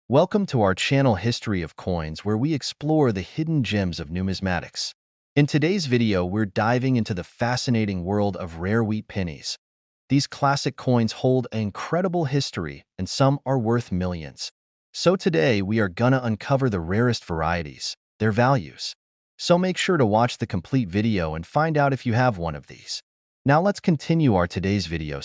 Welcome to our channel History of Coins, where we explore the hidden gems of numismatics. In today's video, we're diving into the fascinating world of rare wheat pennies. These classic coins hold an incredible history, and some are worth millions. So today, we are gonna uncover the rarest varieties, their values. So make sure to watch the complete video and find out if you have one of these. Now let's continue our today's video.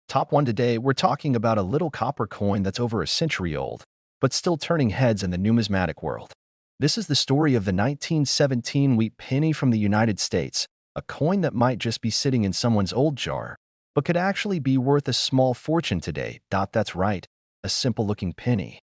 Top one today, we're talking about a little copper coin that's over a century old, but still turning heads in the numismatic world. This is the story of the 1917 wheat penny from the United States, a coin that might just be sitting in someone's old jar, but could actually be worth a small fortune today. That's right, a simple-looking penny.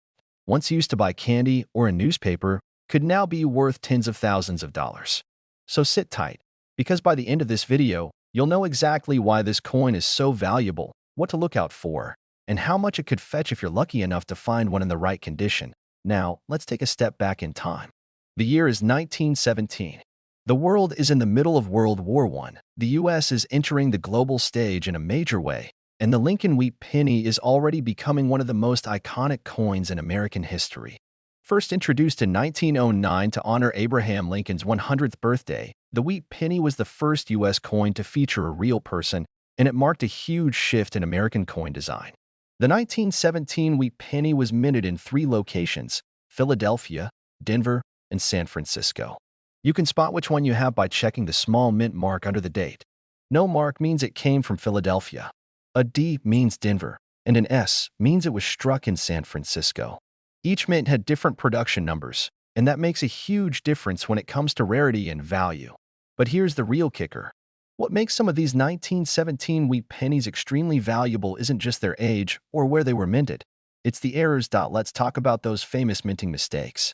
Once used to buy candy or a newspaper, could now be worth tens of thousands of dollars. So sit tight, because by the end of this video, you'll know exactly why this coin is so valuable, what to look out for, and how much it could fetch if you're lucky enough to find one in the right condition. Now, let's take a step back in time. The year is 1917. The world is in the middle of World War I. The U.S. is entering the global stage in a major way, and the Lincoln wheat penny is already becoming one of the most iconic coins in American history. First introduced in 1909 to honor Abraham Lincoln's 100th birthday, the wheat penny was the first U.S. coin to feature a real person, and it marked a huge shift in American coin design. The 1917 wheat penny was minted in 3 locations: Philadelphia, Denver, and San Francisco. You can spot which one you have by checking the small mint mark under the date. No mark means it came from Philadelphia. A D means Denver, and an S means it was struck in San Francisco. Each mint had different production numbers, and that makes a huge difference when it comes to rarity and value. But here's the real kicker. What makes some of these 1917 wheat pennies extremely valuable isn't just their age or where they were minted. It's the errors. Let's talk about those famous minting mistakes.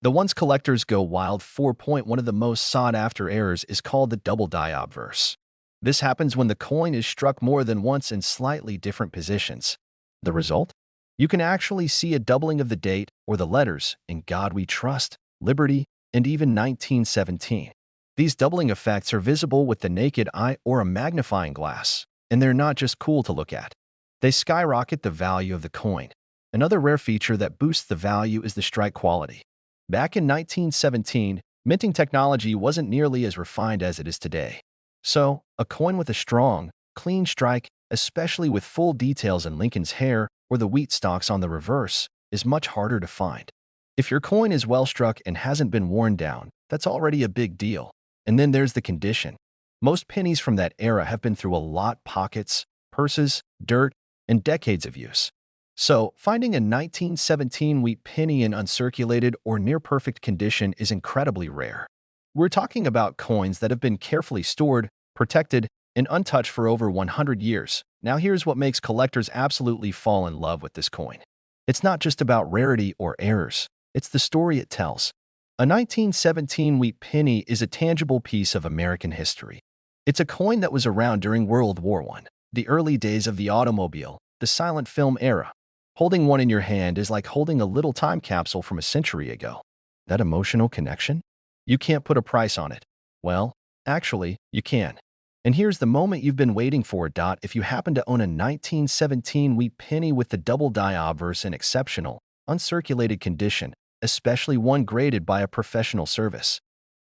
The ones collectors go wild for. One of the most sought-after errors is called the double die obverse. This happens when the coin is struck more than once in slightly different positions. The result? You can actually see a doubling of the date or the letters "In God We Trust," "Liberty," and even 1917. These doubling effects are visible with the naked eye or a magnifying glass, and they're not just cool to look at. They skyrocket the value of the coin. Another rare feature that boosts the value is the strike quality. Back in 1917, minting technology wasn't nearly as refined as it is today. So, a coin with a strong, clean strike, especially with full details in Lincoln's hair or the wheat stalks on the reverse, is much harder to find. If your coin is well struck and hasn't been worn down, that's already a big deal. And then there's the condition. Most pennies from that era have been through a lot: pockets, purses, dirt, and decades of use. So, finding a 1917 wheat penny in uncirculated or near-perfect condition is incredibly rare. We're talking about coins that have been carefully stored, protected, and untouched for over 100 years. Now here's what makes collectors absolutely fall in love with this coin. It's not just about rarity or errors. It's the story it tells. A 1917 wheat penny is a tangible piece of American history. It's a coin that was around during World War I, the early days of the automobile, the silent film era. Holding one in your hand is like holding a little time capsule from a century ago. That emotional connection? You can't put a price on it. Well, actually, you can. And here's the moment you've been waiting for. If you happen to own a 1917 wheat penny with the double die obverse in exceptional, uncirculated condition, especially one graded by a professional service,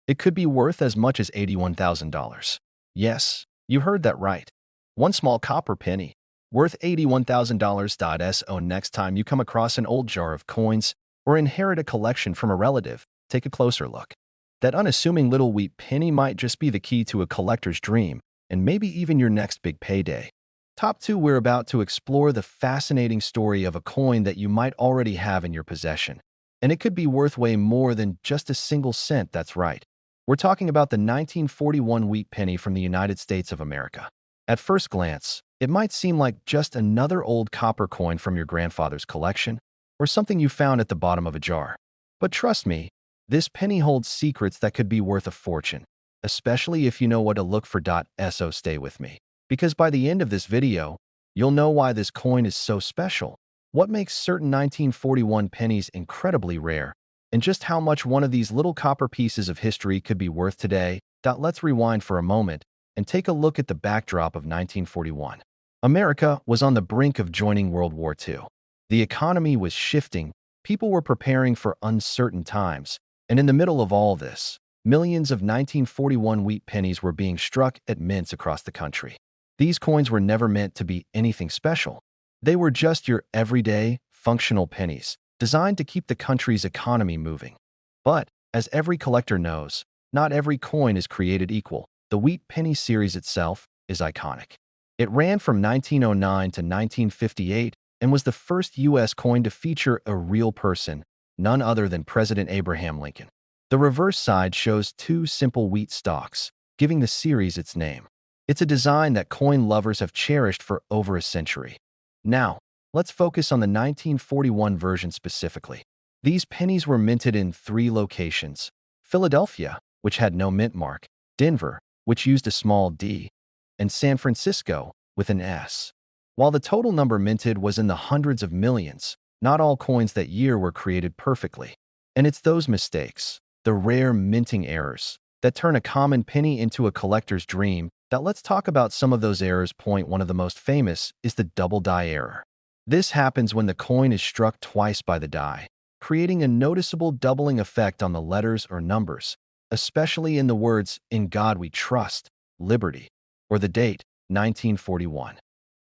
it could be worth as much as $81,000. Yes, you heard that right. One small copper penny, worth $81,000. So next time you come across an old jar of coins or inherit a collection from a relative, take a closer look. That unassuming little wheat penny might just be the key to a collector's dream, and maybe even your next big payday. Top 2, we're about to explore the fascinating story of a coin that you might already have in your possession. And it could be worth way more than just a single cent. That's right. We're talking about the 1941 wheat penny from the United States of America. At first glance, it might seem like just another old copper coin from your grandfather's collection, or something you found at the bottom of a jar. But trust me, this penny holds secrets that could be worth a fortune, especially if you know what to look for. So stay with me, because by the end of this video, you'll know why this coin is so special, what makes certain 1941 pennies incredibly rare, and just how much one of these little copper pieces of history could be worth today. Let's rewind for a moment and take a look at the backdrop of 1941. America was on the brink of joining World War II. The economy was shifting, people were preparing for uncertain times, and in the middle of all this, millions of 1941 wheat pennies were being struck at mints across the country. These coins were never meant to be anything special. They were just your everyday, functional pennies, designed to keep the country's economy moving. But, as every collector knows, not every coin is created equal. The Wheat Penny series itself is iconic. It ran from 1909 to 1958 and was the first U.S. coin to feature a real person, none other than President Abraham Lincoln. The reverse side shows two simple wheat stalks, giving the series its name. It's a design that coin lovers have cherished for over a century. Now, let's focus on the 1941 version specifically. These pennies were minted in 3 locations: Philadelphia, which had no mint mark, Denver, which used a small D, and San Francisco, with an S. While the total number minted was in the hundreds of millions, not all coins that year were created perfectly. And it's those mistakes, the rare minting errors, that turn a common penny into a collector's dream. Now let's talk about some of those errors. One of the most famous is the double die error. This happens when the coin is struck twice by the die, creating a noticeable doubling effect on the letters or numbers, especially in the words "In God We Trust," "Liberty," or the date, 1941.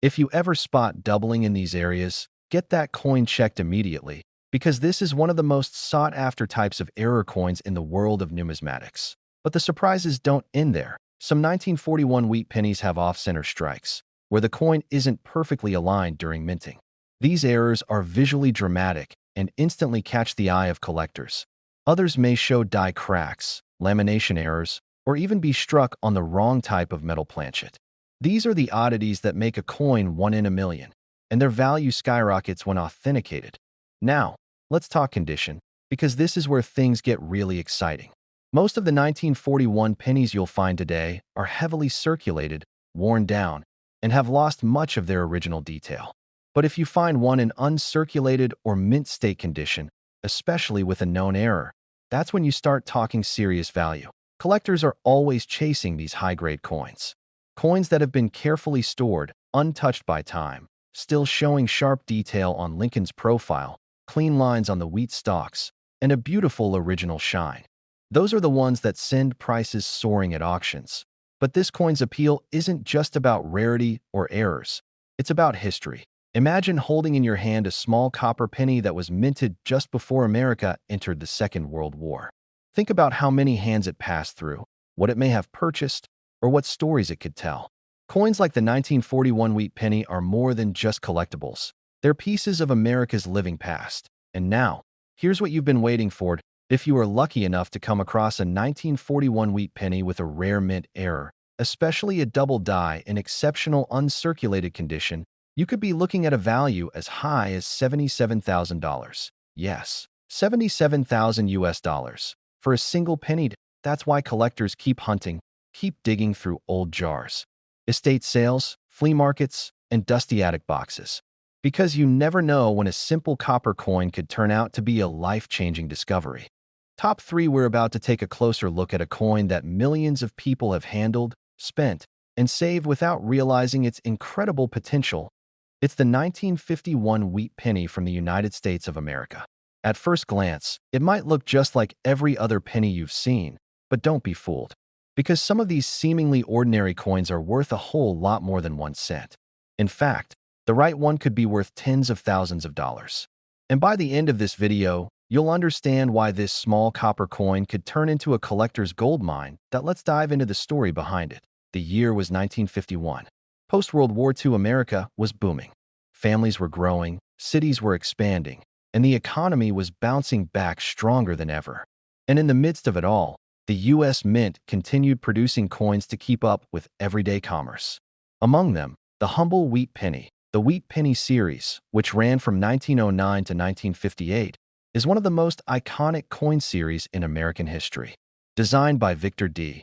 If you ever spot doubling in these areas, get that coin checked immediately, because this is one of the most sought-after types of error coins in the world of numismatics. But the surprises don't end there. Some 1941 wheat pennies have off-center strikes, where the coin isn't perfectly aligned during minting. These errors are visually dramatic and instantly catch the eye of collectors. Others may show die cracks, lamination errors, or even be struck on the wrong type of metal planchet. These are the oddities that make a coin 1 in a million, and their value skyrockets when authenticated. Now, let's talk condition, because this is where things get really exciting. Most of the 1941 pennies you'll find today are heavily circulated, worn down, and have lost much of their original detail. But if you find one in uncirculated or mint state condition, especially with a known error, that's when you start talking serious value. Collectors are always chasing these high-grade coins. Coins that have been carefully stored, untouched by time, still showing sharp detail on Lincoln's profile, clean lines on the wheat stalks, and a beautiful original shine. Those are the ones that send prices soaring at auctions. But this coin's appeal isn't just about rarity or errors. It's about history. Imagine holding in your hand a small copper penny that was minted just before America entered the Second World War. Think about how many hands it passed through, what it may have purchased, or what stories it could tell. Coins like the 1941 wheat penny are more than just collectibles. They're pieces of America's living past. And now, here's what you've been waiting for. If you are lucky enough to come across a 1941 wheat penny with a rare mint error, especially a double die in exceptional uncirculated condition, you could be looking at a value as high as $77,000. Yes, 77,000 US dollars. For a single penny. That's why collectors keep hunting, keep digging through old jars, estate sales, flea markets, and dusty attic boxes. Because you never know when a simple copper coin could turn out to be a life-changing discovery. Top 3. We're about to take a closer look at a coin that millions of people have handled, spent, and saved without realizing its incredible potential. It's the 1951 wheat penny from the United States of America. At first glance, it might look just like every other penny you've seen, but don't be fooled. Because some of these seemingly ordinary coins are worth a whole lot more than 1 cent. In fact, the right one could be worth tens of thousands of dollars. And by the end of this video, you'll understand why this small copper coin could turn into a collector's gold mine. Let's dive into the story behind it. The year was 1951. Post-World War II America was booming. Families were growing, cities were expanding, and the economy was bouncing back stronger than ever. And in the midst of it all, the U.S. Mint continued producing coins to keep up with everyday commerce. Among them, the humble Wheat Penny. The Wheat Penny series, which ran from 1909 to 1958, is one of the most iconic coin series in American history. Designed by Victor D.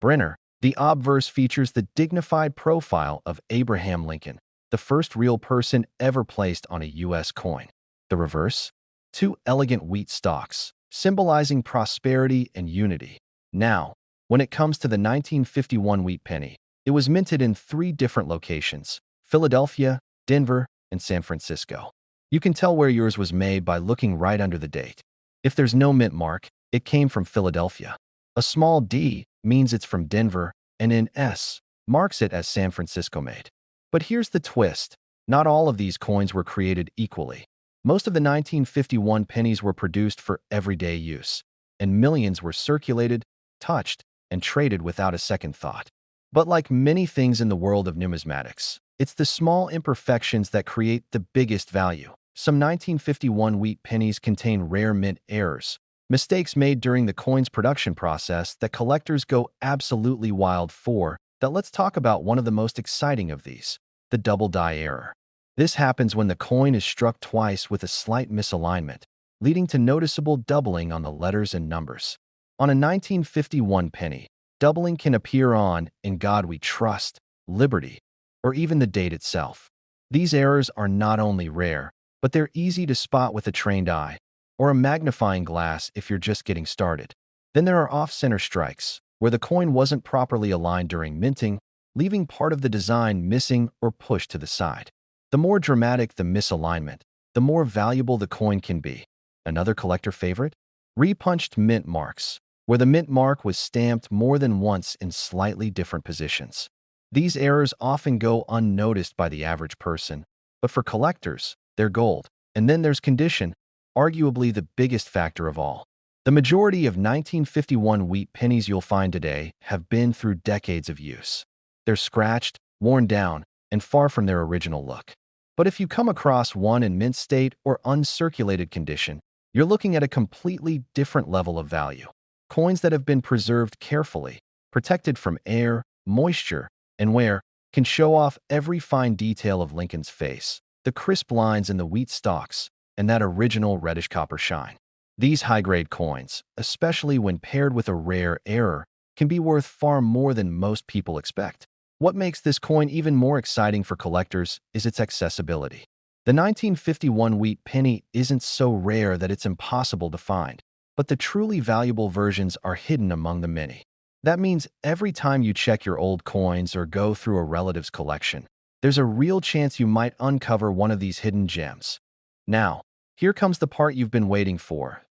Brenner, the obverse features the dignified profile of Abraham Lincoln, the first real person ever placed on a U.S. coin. The reverse? 2 elegant wheat stalks, symbolizing prosperity and unity. Now, when it comes to the 1951 Wheat Penny, it was minted in 3 different locations: Philadelphia, Denver, and San Francisco. You can tell where yours was made by looking right under the date. If there's no mint mark, it came from Philadelphia. A small d means it's from Denver, and an S marks it as San Francisco made. But here's the twist. Not all of these coins were created equally. Most of the 1951 pennies were produced for everyday use, and millions were circulated, touched, and traded without a second thought. But like many things in the world of numismatics, it's the small imperfections that create the biggest value. Some 1951 wheat pennies contain rare mint errors, mistakes made during the coin's production process that collectors go absolutely wild for. Let's talk about one of the most exciting of these, the double die error. This happens when the coin is struck twice with a slight misalignment, leading to noticeable doubling on the letters and numbers. On a 1951 penny, doubling can appear on "In God We Trust," "Liberty," or even the date itself. These errors are not only rare, but they're easy to spot with a trained eye, or a magnifying glass if you're just getting started. Then there are off-center strikes, where the coin wasn't properly aligned during minting, leaving part of the design missing or pushed to the side. The more dramatic the misalignment, the more valuable the coin can be. Another collector favorite? Repunched mint marks, where the mint mark was stamped more than once in slightly different positions. These errors often go unnoticed by the average person, but for collectors, they're gold. And then there's condition, arguably the biggest factor of all. The majority of 1951 wheat pennies you'll find today have been through decades of use. They're scratched, worn down, and far from their original look. But if you come across one in mint state or uncirculated condition, you're looking at a completely different level of value. Coins that have been preserved carefully, protected from air, moisture, and wear, can show off every fine detail of Lincoln's face, the crisp lines in the wheat stalks, and that original reddish copper shine. These high-grade coins, especially when paired with a rare error, can be worth far more than most people expect. What makes this coin even more exciting for collectors is its accessibility. The 1951 wheat penny isn't so rare that it's impossible to find, but the truly valuable versions are hidden among the many. That means every time you check your old coins or go through a relative's collection, there's a real chance you might uncover one of these hidden gems. Now, here comes the part you've been waiting for.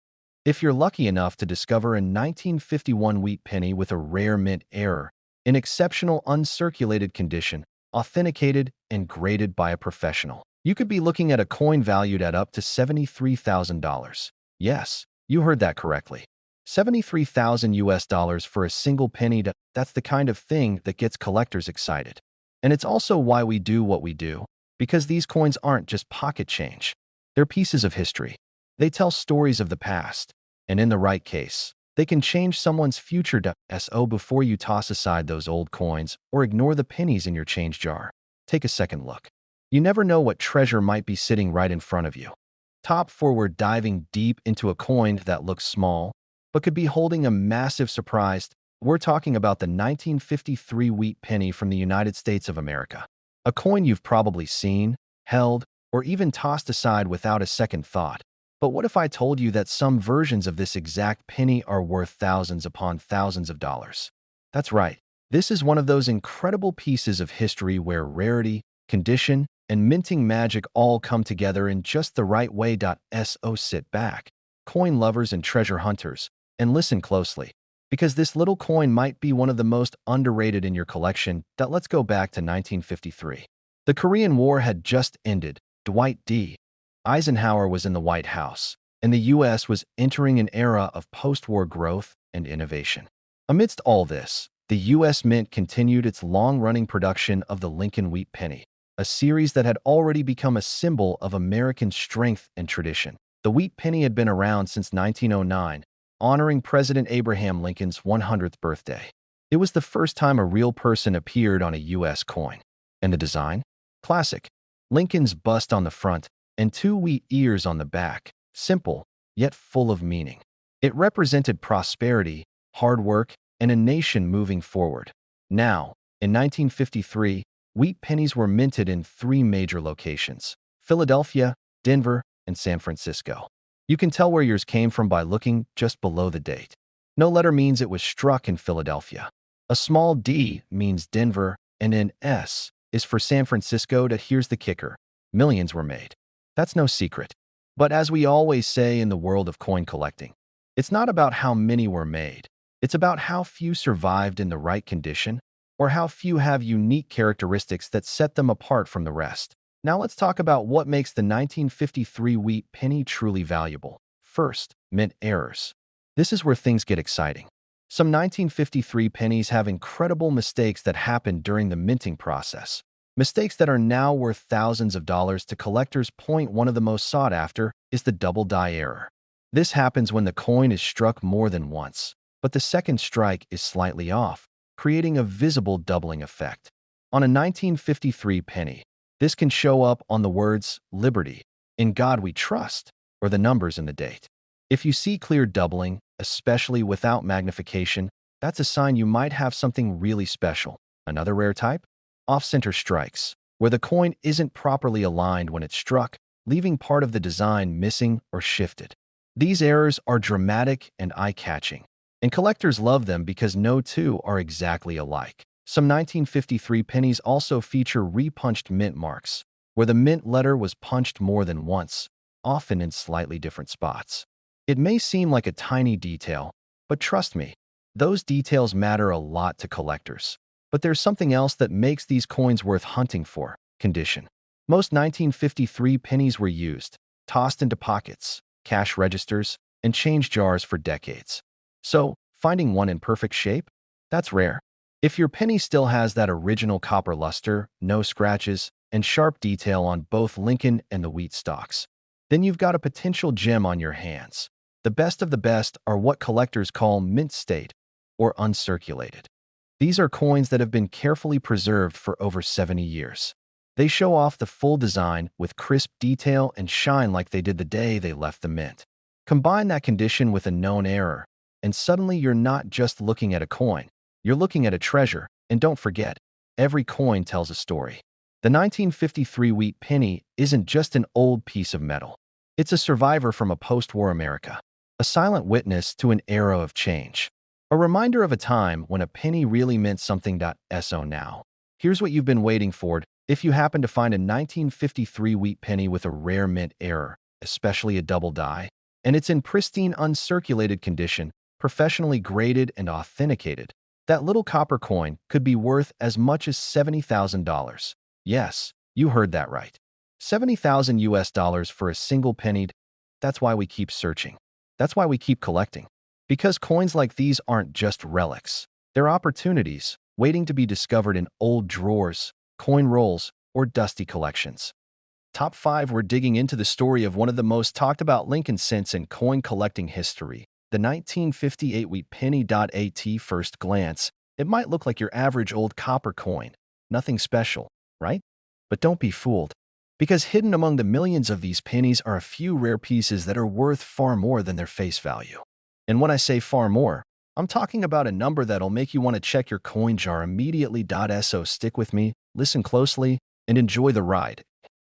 If you're lucky enough to discover a 1951 wheat penny with a rare mint error, in exceptional uncirculated condition, authenticated and graded by a professional, you could be looking at a coin valued at up to $73,000. Yes, you heard that correctly. 73,000 US dollars for a single penny. That's the kind of thing that gets collectors excited. And it's also why we do what we do, because these coins aren't just pocket change. They're pieces of history. They tell stories of the past, and in the right case, they can change someone's future. So before you toss aside those old coins or ignore the pennies in your change jar, take a second look. You never know what treasure might be sitting right in front of you. Top 4, we're diving deep into a coin that looks small, but could be holding a massive surprise. We're talking about the 1953 wheat penny from the United States of America. A coin you've probably seen, held, or even tossed aside without a second thought. But what if I told you that some versions of this exact penny are worth thousands upon thousands of dollars? That's right. This is one of those incredible pieces of history where rarity, condition, and minting magic all come together in just the right way. So sit back, coin lovers and treasure hunters, and listen closely, because this little coin might be one of the most underrated in your collection. Let's go back to 1953. The Korean War had just ended. Dwight D. Eisenhower was in the White House, and the U.S. was entering an era of post-war growth and innovation. Amidst all this, the U.S. Mint continued its long-running production of the Lincoln Wheat Penny, a series that had already become a symbol of American strength and tradition. The Wheat Penny had been around since 1909, honoring President Abraham Lincoln's 100th birthday. It was the first time a real person appeared on a U.S. coin. And the design? Classic. Lincoln's bust on the front and 2 wheat ears on the back. Simple, yet full of meaning. It represented prosperity, hard work, and a nation moving forward. Now, in 1953, wheat pennies were minted in 3 major locations: Philadelphia, Denver, and San Francisco. You can tell where yours came from by looking just below the date. No letter means it was struck in Philadelphia. A small d means Denver, and an S is for San Francisco. Here's the kicker: millions were made. That's no secret. But as we always say in the world of coin collecting, it's not about how many were made. It's about how few survived in the right condition, or how few have unique characteristics that set them apart from the rest. Now let's talk about what makes the 1953 wheat penny truly valuable. First, mint errors. This is where things get exciting. Some 1953 pennies have incredible mistakes that happened during the minting process. Mistakes that are now worth thousands of dollars to collectors. Point one of the most sought after is the double die error. This happens when the coin is struck more than once, but the second strike is slightly off, creating a visible doubling effect. On a 1953 penny, this can show up on the words "Liberty," "In God We Trust," or the numbers in the date. If you see clear doubling, especially without magnification, that's a sign you might have something really special. Another rare type? Off-center strikes, where the coin isn't properly aligned when it's struck, leaving part of the design missing or shifted. These errors are dramatic and eye-catching, and collectors love them because no two are exactly alike. Some 1953 pennies also feature repunched mint marks, where the mint letter was punched more than once, often in slightly different spots. It may seem like a tiny detail, but trust me, those details matter a lot to collectors. But there's something else that makes these coins worth hunting for: condition. Most 1953 pennies were used, tossed into pockets, cash registers, and change jars for decades. So, finding one in perfect shape? That's rare. If your penny still has that original copper luster, no scratches, and sharp detail on both Lincoln and the wheat stalks, then you've got a potential gem on your hands. The best of the best are what collectors call mint state, or uncirculated. These are coins that have been carefully preserved for over 70 years. They show off the full design with crisp detail and shine like they did the day they left the mint. Combine that condition with a known error, and suddenly you're not just looking at a coin, you're looking at a treasure. And don't forget, every coin tells a story. The 1953 wheat penny isn't just an old piece of metal. It's a survivor from a post-war America, a silent witness to an era of change. A reminder of a time when a penny really meant something. So now, here's what you've been waiting for. If you happen to find a 1953 wheat penny with a rare mint error, especially a double die, and it's in pristine uncirculated condition, professionally graded and authenticated, that little copper coin could be worth as much as $70,000. Yes, you heard that right. 70,000 US dollars for a single penny. That's why we keep searching. That's why we keep collecting. Because coins like these aren't just relics. They're opportunities waiting to be discovered in old drawers, coin rolls, or dusty collections. Top 5, we're digging into the story of one of the most talked about Lincoln cents in coin collecting history, the 1958 wheat penny. At first glance, it might look like your average old copper coin. Nothing special, right? But don't be fooled, because hidden among the millions of these pennies are a few rare pieces that are worth far more than their face value. And when I say far more, I'm talking about a number that'll make you want to check your coin jar immediately. So stick with me, listen closely, and enjoy the ride.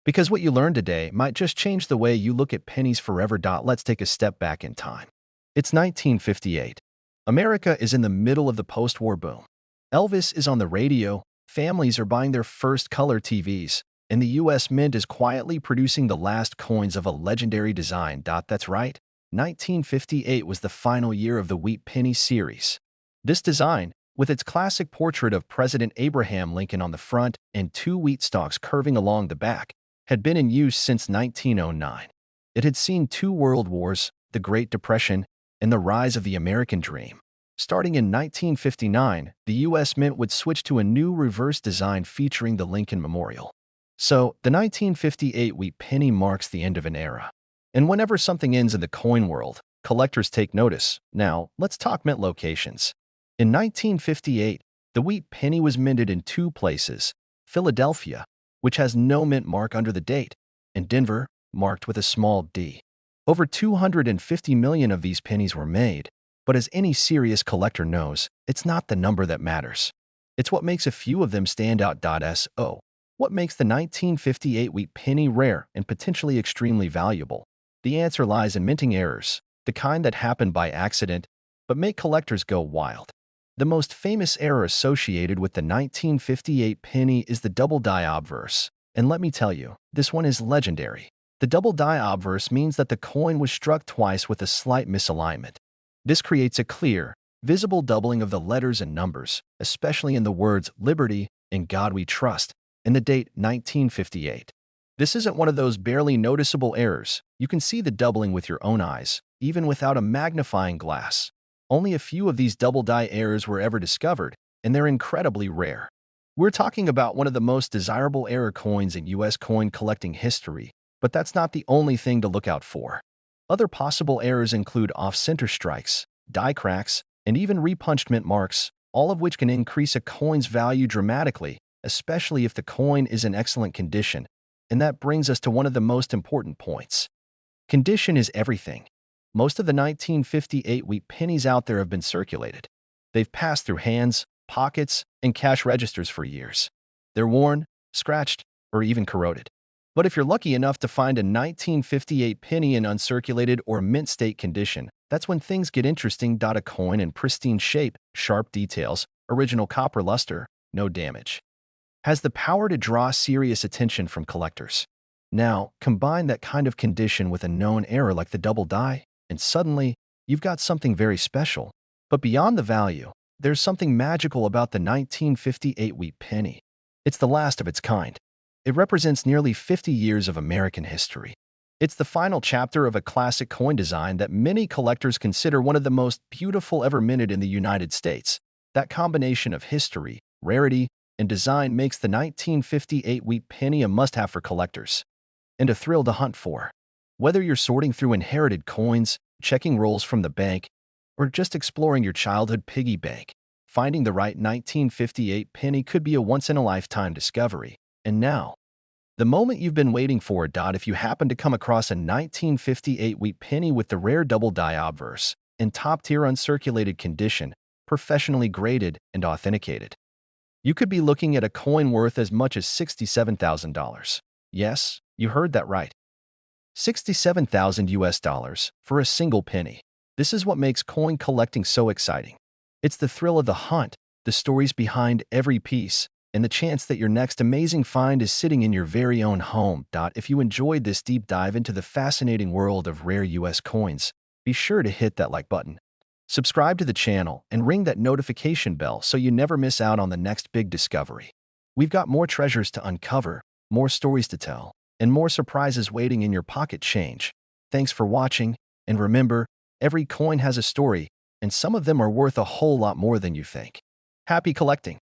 Because what you learned today might just change the way you look at pennies forever. Let's take a step back in time. It's 1958. America is in the middle of the post-war boom. Elvis is on the radio, families are buying their first color TVs, and the US Mint is quietly producing the last coins of a legendary design. That's right. 1958 was the final year of the Wheat Penny series. This design, with its classic portrait of President Abraham Lincoln on the front and two wheat stalks curving along the back, had been in use since 1909. It had seen two world wars, the Great Depression, and the rise of the American dream. Starting in 1959, the U.S. Mint would switch to a new reverse design featuring the Lincoln Memorial. So, the 1958 wheat penny marks the end of an era. And whenever something ends in the coin world, collectors take notice. Now, let's talk mint locations. In 1958, the wheat penny was minted in two places: Philadelphia, which has no mint mark under the date, and Denver, marked with a small d. Over 250 million of these pennies were made, but as any serious collector knows, it's not the number that matters. It's what makes a few of them stand out. So, what makes the 1958 wheat penny rare and potentially extremely valuable? The answer lies in minting errors, the kind that happen by accident, but make collectors go wild. The most famous error associated with the 1958 penny is the double die obverse, and let me tell you, this one is legendary. The double die obverse means that the coin was struck twice with a slight misalignment. This creates a clear, visible doubling of the letters and numbers, especially in the words liberty, in God we trust, and the date 1958. This isn't one of those barely noticeable errors. You can see the doubling with your own eyes, even without a magnifying glass. Only a few of these double die errors were ever discovered, and they're incredibly rare. We're talking about one of the most desirable error coins in U.S. coin collecting history, but that's not the only thing to look out for. Other possible errors include off-center strikes, die cracks, and even repunchment marks, all of which can increase a coin's value dramatically, especially if the coin is in excellent condition. And that brings us to one of the most important points. Condition is everything. Most of the 1958 wheat pennies out there have been circulated. They've passed through hands, pockets, and cash registers for years. They're worn, scratched, or even corroded. But if you're lucky enough to find a 1958 penny in uncirculated or mint state condition, that's when things get interesting. A coin in pristine shape, sharp details, original copper luster, no damage, has the power to draw serious attention from collectors. Now, combine that kind of condition with a known error like the double die, and suddenly, you've got something very special. But beyond the value, there's something magical about the 1958 wheat penny. It's the last of its kind. It represents nearly 50 years of American history. It's the final chapter of a classic coin design that many collectors consider one of the most beautiful ever minted in the United States. That combination of history, rarity, and design makes the 1958 wheat penny a must-have for collectors, and a thrill to hunt for. Whether you're sorting through inherited coins, checking rolls from the bank, or just exploring your childhood piggy bank, finding the right 1958 penny could be a once-in-a-lifetime discovery. And now, the moment you've been waiting for. If you happen to come across a 1958 wheat penny with the rare double die obverse, in top-tier uncirculated condition, professionally graded and authenticated, you could be looking at a coin worth as much as $67,000. Yes, you heard that right. 67,000 US dollars for a single penny. This is what makes coin collecting so exciting. It's the thrill of the hunt, the stories behind every piece, and the chance that your next amazing find is sitting in your very own home. If you enjoyed this deep dive into the fascinating world of rare US coins, be sure to hit that like button. Subscribe to the channel and ring that notification bell so you never miss out on the next big discovery. We've got more treasures to uncover, more stories to tell, and more surprises waiting in your pocket change. Thanks for watching, and remember, every coin has a story, and some of them are worth a whole lot more than you think. Happy collecting!